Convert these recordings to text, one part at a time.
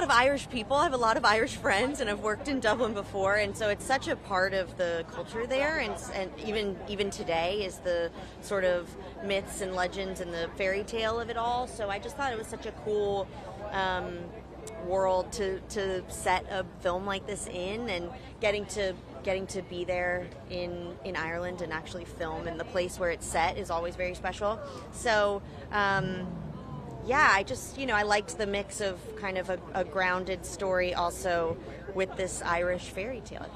of Irish people. I have a lot of Irish friends, and I've worked in Dublin before, and so it's such a part of the culture there, and even today is the sort of myths and legends and the fairy tale of it all. So I just thought it was such a cool world to set a film like this in, and getting to be there in Ireland and actually film in the place where it's set is always very special. So yeah, I just, I liked the mix of kind of a grounded story also with this Irish fairy tale.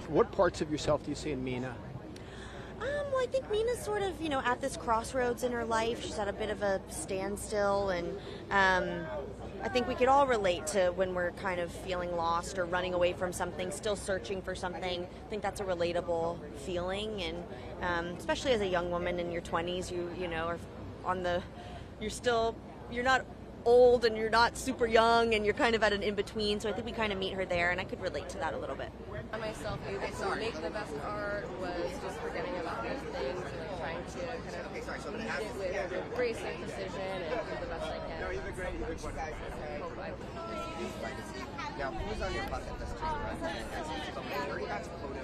What parts of yourself do you see in Mina? Well, I think Mina's sort of, at this crossroads in her life. She's at a bit of a standstill, and I think we could all relate to when we're kind of feeling lost or running away from something, still searching for something. I think that's a relatable feeling, and especially as a young woman in your 20s, you are on the, you're not old and you're not super young, and you're kind of at an in-between, so I think we kind of meet her there, and I could relate to that a little bit. I myself knew that to make the best art was just forgetting about those things and trying to kind of meet it with grace and precision and do the best I can. No, you've been great. You've been wonderful. Now, who's on your bucket list to represent? So we already got Dakota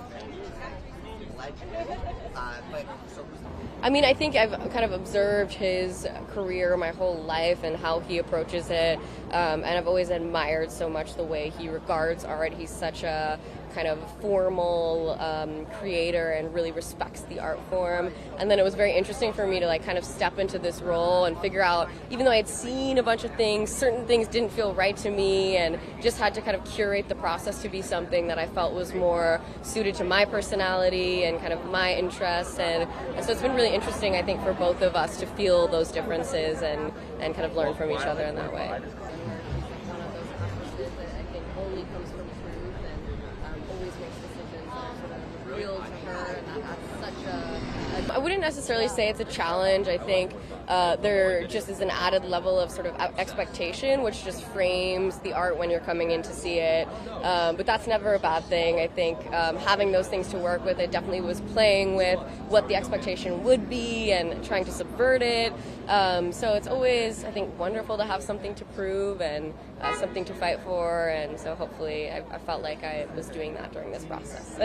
Fanning, legend. But so who's I mean, I think I've kind of observed his career my whole life and how he approaches it, and I've always admired so much the way he regards art. He's such a kind of formal creator and really respects the art form. And then it was very interesting for me to kind of step into this role and figure out, even though I had seen a bunch of things, certain things didn't feel right to me, and just had to kind of curate the process to be something that I felt was more suited to my personality and kind of my interests. And so it's been really interesting, I think, for both of us to feel those differences and kind of learn from each other in that way. One of those actresses that I think only comes from truth and always makes decisions that are sort of real to her, and that's such a... I wouldn't necessarily say it's a challenge. I think there just is an added level of sort of expectation, which just frames the art when you're coming in to see it. But that's never a bad thing. I think having those things to work with, it definitely was playing with what the expectation would be and trying to subvert it. So it's always, I think, wonderful to have something to prove and something to fight for. And so hopefully I felt like I was doing that during this process.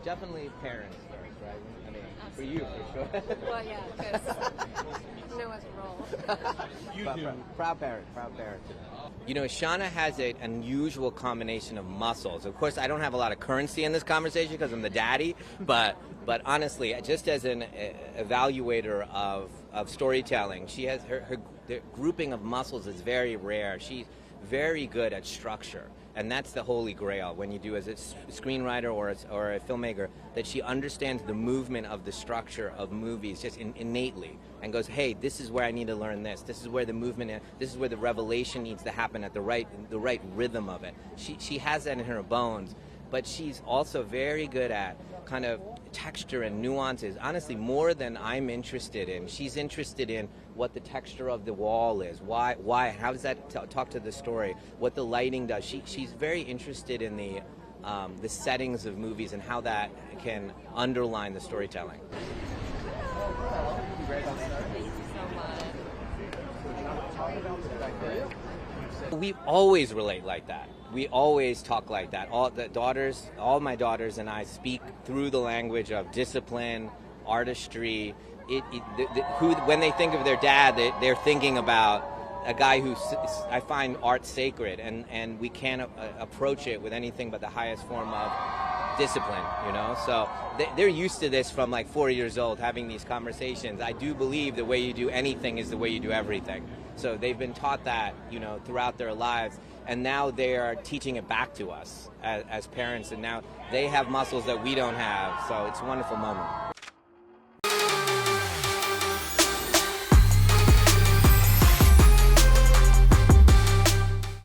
Definitely parents first, right? I mean, for you, for sure. Well, yeah, because you know what's wrong. Proud parent. Ishana has an unusual combination of muscles. Of course, I don't have a lot of currency in this conversation because I'm the daddy, but honestly, just as an evaluator of storytelling, she has the grouping of muscles is very rare. She's very good at structure. And that's the holy grail when you do as a screenwriter or a filmmaker, that she understands the movement of the structure of movies just innately and goes, hey, this is where I need to learn this. This is where the movement is. This is where the revelation needs to happen at the right rhythm of it. She has that in her bones, but she's also very good at kind of texture and nuances, honestly, more than I'm interested in. She's interested in what the texture of the wall is, why, how does that talk to the story, what the lighting does. She's very interested in the settings of movies and how that can underline the storytelling. Thank you so much. We always relate like that. We always talk like that. All my daughters and I speak through the language of discipline, artistry. When they think of their dad, they're thinking about a guy who I find art sacred, and we can't approach it with anything but the highest form of discipline, So they're used to this from like 4 years old, having these conversations. I do believe the way you do anything is the way you do everything. So they've been taught that, throughout their lives, and now they are teaching it back to us as parents, and now they have muscles that we don't have. So it's a wonderful moment.